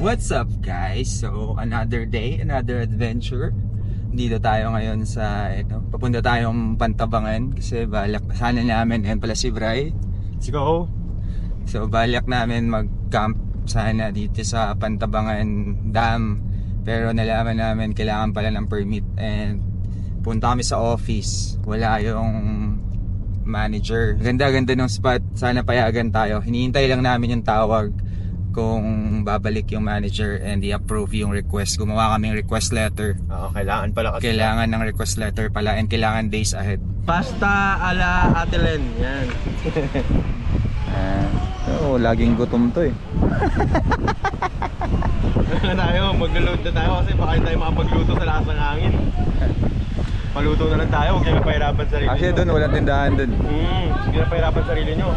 What's up guys? So another day, another adventure. Dito tayo ngayon sa papunta tayong Pantabangan kasi balak sana namin pala si Bray. Let's go. So balak namin mag-camp sana dito sa Pantabangan Dam. Pero nalaman namin kailangan pala ng permit and punta kami sa office. Wala yung manager. Ganda-ganda ng spot. Sana payagan tayo. Hinihintay lang namin yung tawag kung babalik yung manager and i-approve yung request. Gumawa kaming request letter. Oo, kailangan pala kasi. Kailangan ng request letter pala and kailangan days ahead. Pasta ala Ate Len. Yan. Laging gutom to eh. Na tayo, mag-load na tayo kasi baka tayo makapagluto sa lakas ng hangin. Paluto na lang tayo, huwag nyo napahirapan sarili nyo. Kasi doon walang tindahan doon. Huwag nyo napahirapan sarili nyo.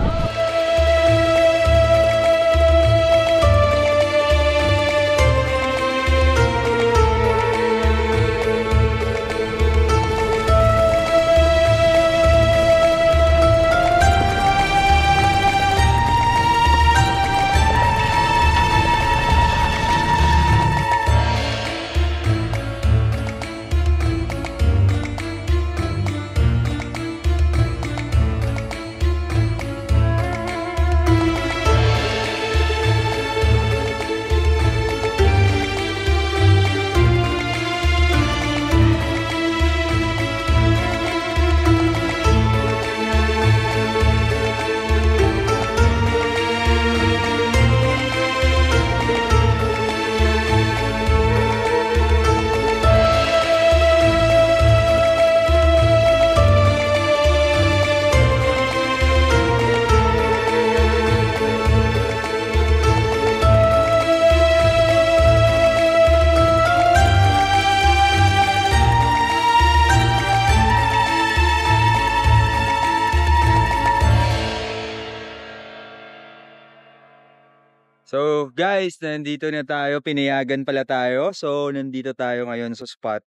So guys, nandito na tayo. Pinayagan pala tayo. So nandito tayo ngayon sa spot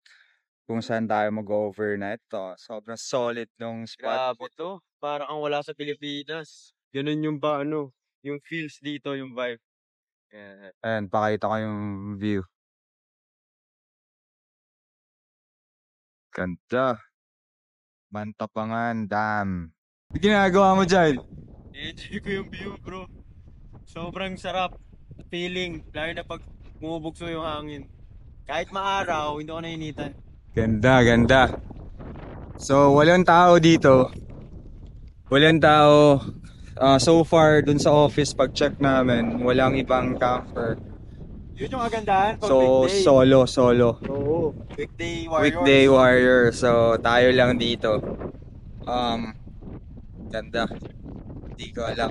kung saan tayo mag-overnight. Sobrang solid nung spot. Grabe to, parang ang wala sa Pilipinas. Ganun yung yung feels dito, yung vibe. Ayan, pakita ko yung view. Ganda. Pantabangan Dam. Ano ginagawa mo dyan? I-enjoy ko yung view, bro. Sobrang sarap. Feeling, lalo na pag bumubugso yung hangin. Kahit maaraw, hindi ko nainitan. Ganda, ganda. So, walang tao dito. Walang tao. So far, dun sa office, pag-check namin, walang ibang camper. Yun yung kagandahan pag So, weekday. solo. Oo, weekday warriors. Weekday warrior. So, tayo lang dito. Ganda. Hindi ko alam.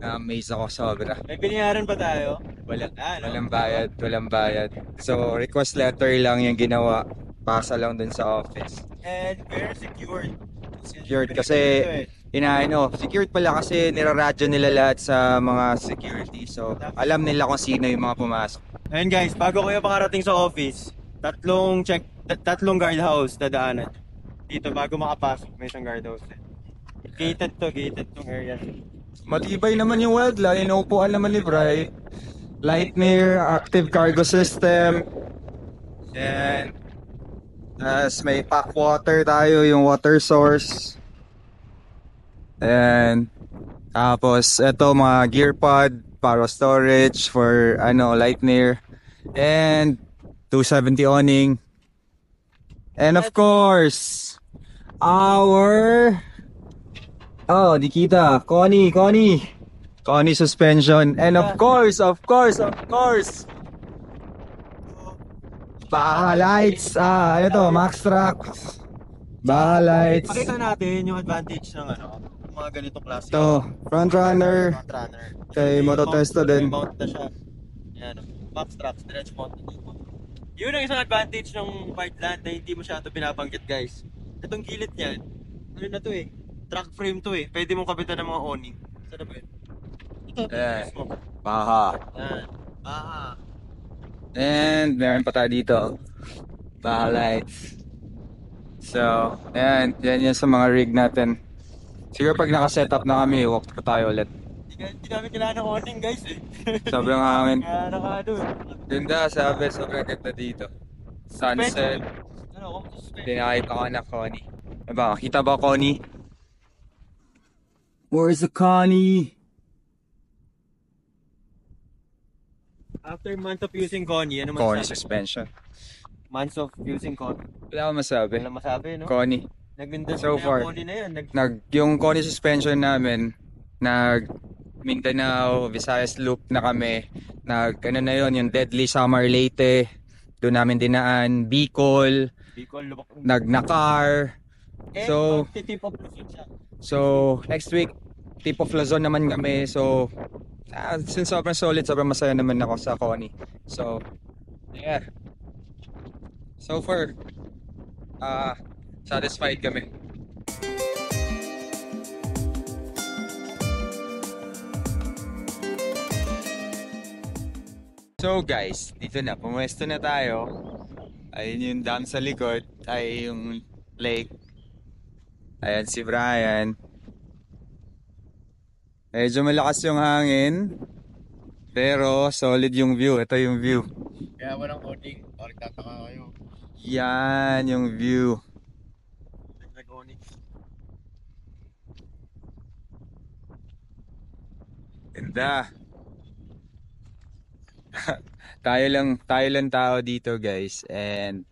Na-amaze ako sobra. May binayaran ba tayo? Walang bayad. So, request letter lang yung ginawa. Pasa lang dun sa office. And very secured. Secured kasi, secured pala kasi niraradyo nila lahat sa mga security. So, alam nila kung sino yung mga pumasok. Ayun guys, bago kayo makarating sa office, tatlong guardhouse dadaanan. Dito bago makapasok, may isang guardhouse. Gated tong area. Matibay naman yung wildlife. Inuupuan naman ni Bray. Lightner, active cargo system. And as may pack water tayo, yung water source. And tapos ito mga gear pod para storage for Lightner. And 270 awning. And of course, di kita. Connie suspension. And of course. Baha lights. Max Trax. Baha lights. Pakita natin yung advantage ng mga ganitong klase. Ito, front runner. Kay Mototesto din. Mount na siya. Yan, Max Trax, diretso mount na dito. Yun ang isang advantage ng Parkland na hindi masyado pinabanggit guys. Itong gilid niyan, na to eh. Truck frame to eh. Pwede mong kapitan ng mga awning. Saan ba yun? Ito. Baha. Yan. Baha. And meron pa tayo dito. Baha lights. So, ayan. Yan sa mga rig natin. Siguro pag naka-setup na kami, walk pa tayo ulit. Hindi namin kailangan ng awning guys eh. Sobrang hangin. Kaya naka eh. Ganda, sabi, sobrang ganda dito. Sunset. Ano, kung suspend. Pinakita ko na Connie. Diba, makita ba Connie? Where's the Connie? After months of using Connie, ano Connie masasabi? suspension. Months of using Connie. Wala akong masabi. Wala masabi, no? Connie. Nagmindan So na far. yung Connie na yun. Yung Connie suspension namin, Mindanao, Visayas Loop na kami. Ano na yun, yung Deadly Summer Leyte. Doon namin dinaan. Bicol. Bicol, Lubak. Nakar. So, tip of Luzon siya. So, next week, tip of Luzon naman kami. So, since sobrang solid, sobrang masaya naman ako sa Connie. So, yeah. So far, satisfied kami. So guys, dito na, pumuesto na tayo. Ayun yung dam sa likod, ay yung lake. Ayan si Brian. Medyo malakas yung hangin, pero solid yung view. Ito yung view. Kaya walang awning. Parang tataka kayo. Yan yung view. Nag-awning. Ganda. tayo lang tao dito guys, and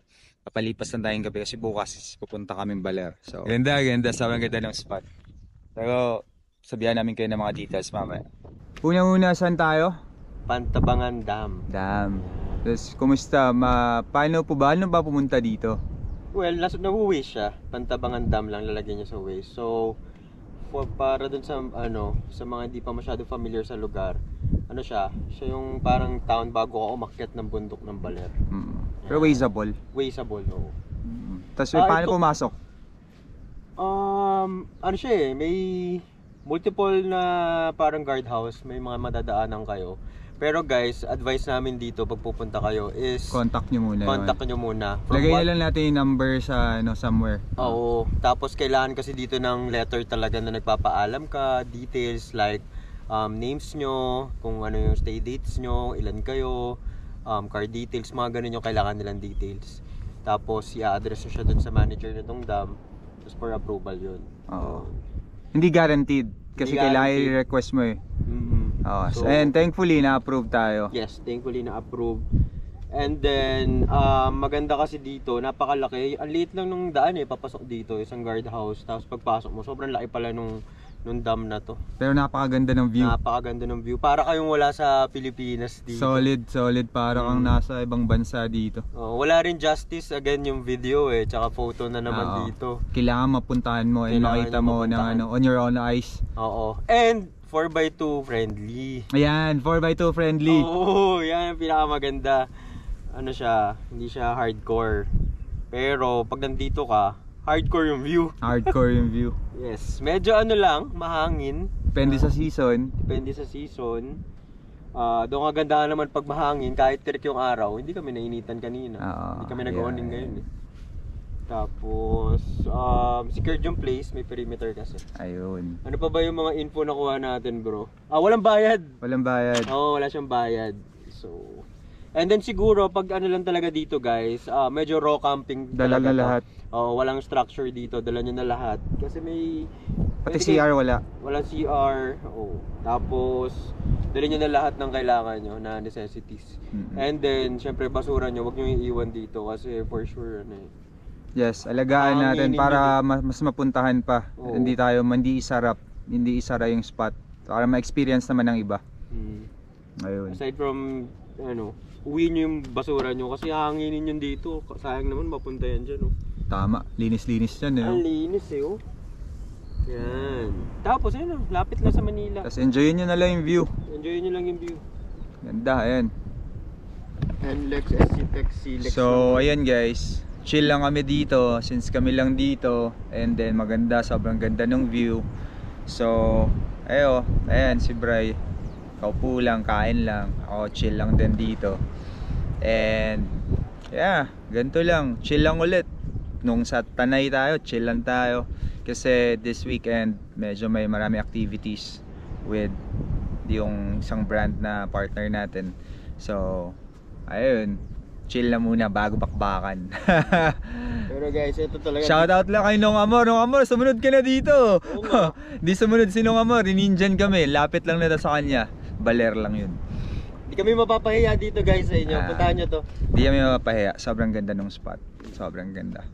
papalipas lang tayong gabi kasi bukas pupunta kaming Baler. So ganda, sobrang ganda ng spot. Pero sabihan namin kayo ng mga details mamaya. Una saan tayo? Pantabangan Dam. Dam. Tapos kumusta? Paano ba pumunta dito? Well, nawu-Waze siya. Pantabangan Dam lang lalagyan niya sa Waze. So, para dun sa sa mga hindi pa masyado familiar sa lugar, siya yung parang town bago ka umakyat ng bundok ng Baler. Pero wazeable. Wazeable, oo. Tapos paano pumasok? Siya eh, may multiple na parang guardhouse, may mga madadaanan kayo. Pero guys, advice namin dito pag pupunta kayo is Contact nyo muna. Lagay na lang natin yung number sa somewhere. Oo. Tapos kailangan kasi dito ng letter talaga na nagpapaalam ka, details like names nyo, kung ano yung stay dates nyo, ilan kayo, car details, mga ganun yung kailangan nilang details. Tapos i-address nyo siya dun sa manager nitong dam. Tapos for approval yun. Oo. Hindi guaranteed kasi kailangan i-request mo eh. So, and thankfully na-approve tayo. Yes, thankfully na-approve. And then maganda kasi dito, napakalaki. Ang liit lang nung daan papasok dito, isang guardhouse. Tapos pagpasok mo, sobrang laki pala nung dam na to. Pero napakaganda ng view. Napakaganda ng view. Para kayong wala sa Pilipinas dito. Solid. Para kang nasa ibang bansa dito. Wala rin justice again yung video tsaka photo na naman dito. Kailangan mapuntahan mo and makita mo ng on your own eyes. Oo. And 4x2 friendly. Ayan, 4x2 friendly. Oo, yan ang pinakamaganda. Siya, hindi siya hardcore. Pero pag nandito ka, hardcore yung view. Hardcore yung view. Yes, medyo lang, mahangin. Depende sa season. Doon kagandahan naman pag mahangin, kahit tirik yung araw, hindi kami nainitan kanina. Hindi kami nag-awning ngayon Tapos, secured yung place, may perimeter kasi. Ayun. Ano pa ba yung mga info na kuha natin, bro? Walang bayad. Walang bayad. Oo, wala siyang bayad. So, and then siguro, pag lang talaga dito guys, medyo raw camping. Dala na lahat. Walang structure dito, dala nyo na lahat. Kasi may... Pati CR wala. Walang CR. Tapos, dala nyo na lahat ng kailangan nyo na necessities. And then, syempre basura nyo, wag nyo iiwan dito kasi for sure, Yes, alagaan natin para mas mapuntahan pa. Hindi isara yung spot. Para ma-experience naman ng iba. Ayun. Aside from, uwi nyo yung basura nyo kasi hanginin yun dito. Sayang naman mapunta yan dyan. Tama, linis-linis yan. Ang linis Yan. Tapos lapit lang sa Manila. Tapos enjoyin nyo na lang yung view. Ganda, ayan. And Lex SC Taxi. So, ayan guys. Chill lang kami dito since kami lang dito, and then maganda, sobrang ganda ng view. So ayan si Bray, kaupo lang, kain lang, ako chill lang din dito. And yeah, ganito lang, chill lang ulit. Nung sa Tanay tayo, chill lang tayo kasi this weekend medyo may marami activities with yung isang brand na partner natin. So ayun, chill na muna bago bakbakan. Pero guys, ito talaga. Shoutout lang kay Nong Amor. Nong Amor, sumunod ka na dito. Oo nga. Di sumunod si Nong Amor, ninjan kami. Lapit lang nito sa kanya. Baler lang yun. Di kami mapapahiya dito guys sa inyo. Puntahan nyo to. Di kami mapapahiya. Sobrang ganda ng spot. Sobrang ganda.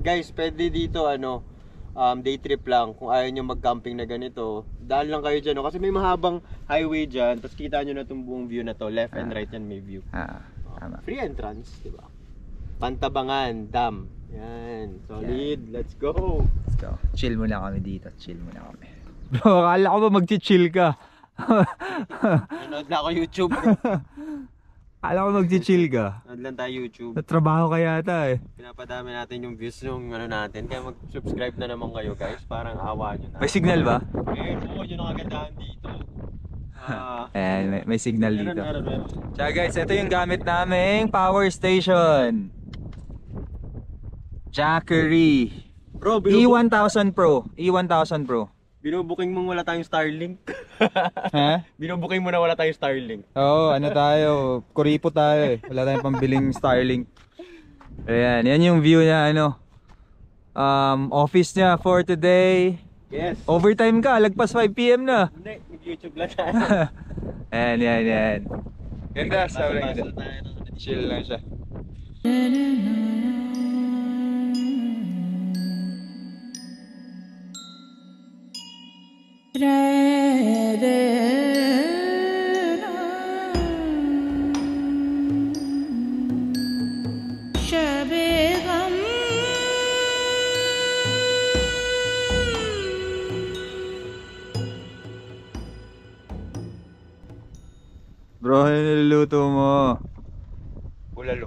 Guys, pwede dito day trip lang kung ayaw nyo mag-camping na ganito. Dahil lang kayo dyan, no? Kasi may mahabang highway dyan. Tapos kita nyo na itong buong view na to. Left and right yan may view. Tama. Free entrance, di ba? Pantabangan Dam. Yan, solid. Let's go. Let's go. Chill muna kami dito. Chill muna kami. Bro, akala ko ba mag-chill ka? Nanood na ako YouTube. Akala ko mag-chill ka. Nanood lang tayo YouTube. Natrabaho ka yata eh. Pinapadami natin yung views nung natin. Kaya mag-subscribe na naman kayo guys. Parang awa nyo na. May signal ba? Oo, yun ang kagandahan dito. Ayan, may signal dito. Meron. Tsaka guys, ito yung gamit naming power station. Jackery Bro, E1000 Pro. E1000 Pro. binubuking mong wala tayong Starlink. Ha? Binubuking mo na wala tayong Starlink. Oo, ano tayo, kuripo tayo eh. Wala tayong pambiling Starlink. Ayan, yan yung view niya office niya for today. Yes. Overtime ka, lagpas 5 PM na. Hindi, mag-YouTube lang tayo. Ayan. Ganda, sobrang Basta ganda. tayo ng Chill lang siya. Bro, ano niluluto mo? Bulalo.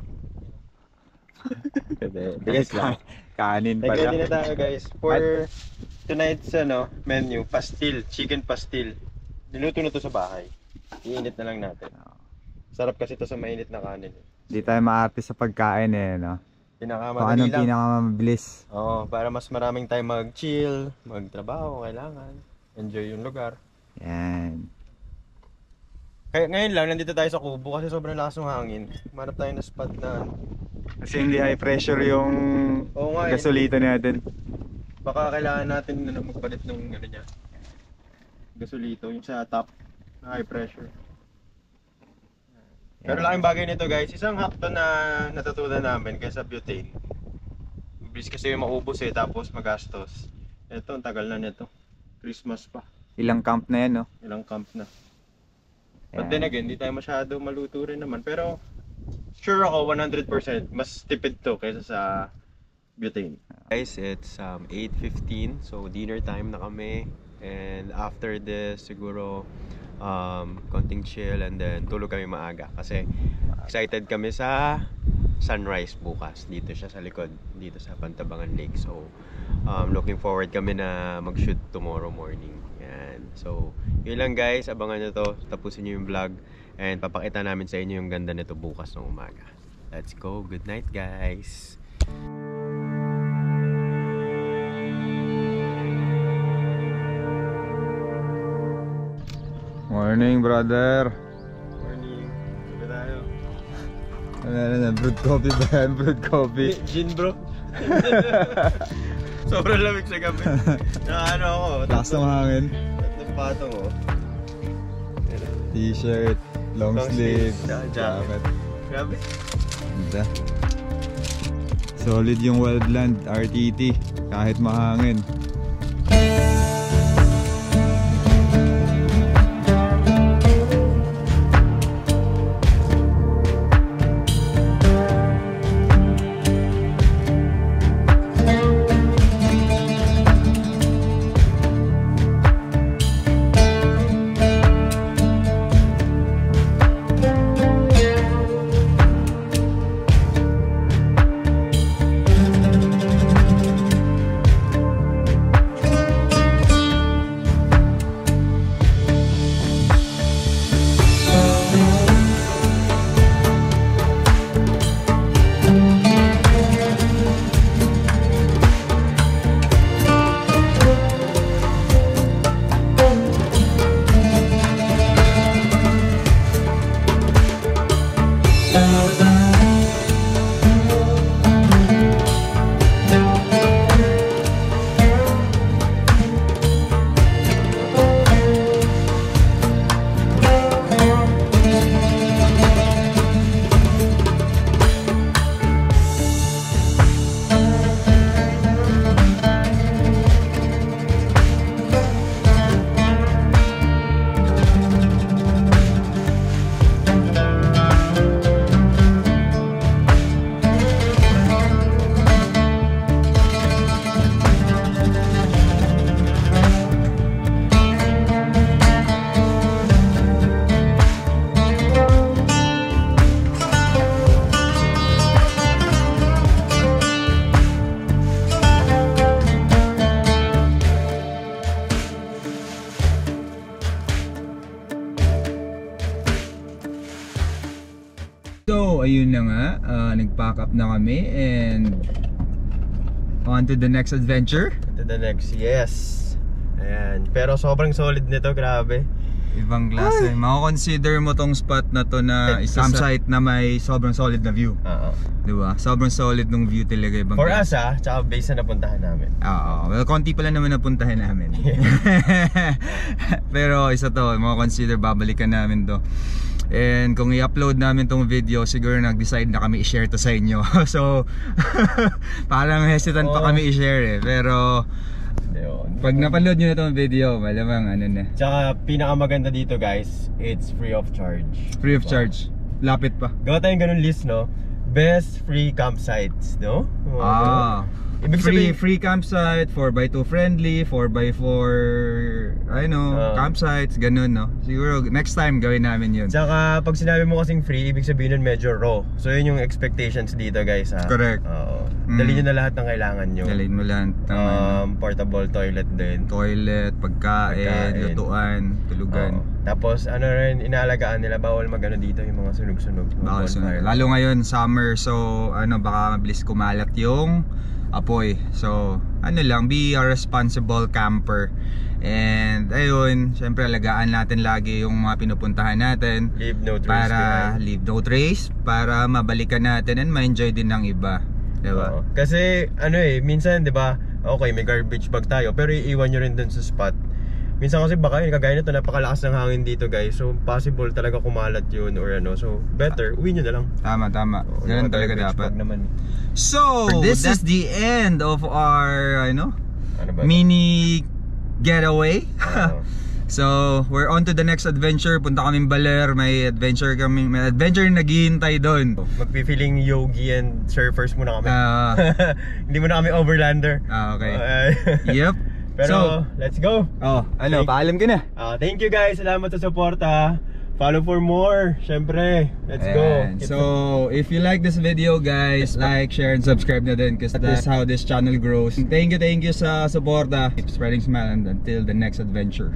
Bigas lang. Kanin Ready na pala. tayo guys. For tonight's menu, pastil, chicken pastil. Niluto na to sa bahay. Iinit na lang natin. Sarap kasi to sa mainit na kanin. Hindi tayo maarte sa pagkain eh, no? Kung Pinakamadali anong lang. pinakamabilis. Oo, para mas maraming time mag-chill, magtrabaho, kailangan. Enjoy yung lugar. Yan. Kaya ngayon lang, nandito tayo sa Kubo kasi sobrang lakas ng hangin. Manap tayo na spot na Kasi hindi high pressure yung Oo nga, gasolita natin. baka kailangan natin magpalit ng niya. Gasolito, yung sa top na high pressure. Pero laking bagay nito guys, isang hack to na natutunan namin kaysa butane. Mabilis kasi yung maubos tapos magastos. Ito, ang tagal na nito. Christmas pa. Ilang camp na yan, no? Ilang camp na. But then again, hindi tayo masyado maluto rin naman. Pero sure ako 100% mas tipid to kaysa sa butane. Guys, it's 8:15, so dinner time na kami. And after this, siguro konting chill and then tulog kami maaga. Kasi excited kami sa sunrise bukas. Dito siya sa likod, dito sa Pantabangan Lake. So looking forward kami na mag-shoot tomorrow morning. Yan. So yun lang guys, abangan nyo to. Tapusin nyo yung vlog and papakita namin sa inyo yung ganda nito bukas ng umaga. Let's go. Good night guys. Morning, brother. Morning. Sabi tayo. Ano, brewed coffee ba yan? Brewed coffee. Gin bro. Sobrang lamig sa gabi. Ano ako. Lakas ng hangin. Tatlong patong oh. T-shirt, long sleeve, jacket. Grabe. Ganda. Solid yung Wildland RTT kahit mahangin. ayun na nga, nag-pack up na kami and on to the next adventure. To the next, yes. Ayan, pero sobrang solid nito, grabe. Ibang klase. Mako-consider mo tong spot na to na isang campsite na may sobrang solid na view. Oo. Diba? Sobrang solid nung view talaga. Ibang For klase. us tsaka base na napuntahan namin. Oo. Well, konti pala naman napuntahan namin. Pero isa to, mako-consider babalikan namin to. And kung i-upload namin tong video, siguro nag-decide na kami i-share to sa inyo. So, parang hesitant pa kami i-share eh. Pero pag napanood nyo na itong video, malamang ano na. Tsaka pinakamaganda dito guys, it's free of charge. Free of charge. Lapit pa. Gawa tayong ganun list, no? Best free campsites, no? Ibig free sabihin, free campsite, 4x2 friendly, 4x4 campsites, ganun, no? Siguro next time gawin namin yun. Tsaka pag sinabi mo kasing free, ibig sabihin nun medyo raw. So yun yung expectations dito guys, ha? Correct. Dali nyo na lahat ng kailangan nyo. Dalhin mo lang. Portable toilet din. Toilet, pagkain, lutuan, tulugan. Tapos ano rin, inaalagaan nila, bawal magano dito yung mga sunog-sunog. Bawal sunog. Lalo ngayon, summer, so baka mabilis kumalat yung apoy. So ano lang, be a responsible camper. And ayun, syempre alagaan natin lagi yung mga pinupuntahan natin. Leave no trace para behind. leave no trace, para mabalikan natin and ma-enjoy din ng iba. Diba? Kasi minsan 'di ba? Okay, may garbage bag tayo, pero iiwan nyo rin dun sa spot. Minsan kasi baka kagaya nito, napakalakas ng hangin dito guys. So possible talaga kumalat yun or so better, uwi nyo na lang. Tama. Ganun talaga dapat. Naman. So, this is the end of our Ano ba? mini getaway. So, we're on to the next adventure. Punta kaming Baler, may adventure na naghihintay doon. magpi-feeling yogi and surfers muna kami. Hindi muna kami overlander. Okay. Yep. Pero let's go. Paalam ka na. Thank you guys, salamat sa suporta. Follow for more. Syempre, let's go. So, if you like this video guys, like, share, and subscribe na din because that's how this channel grows. Thank you sa suporta. Keep spreading smile and until the next adventure.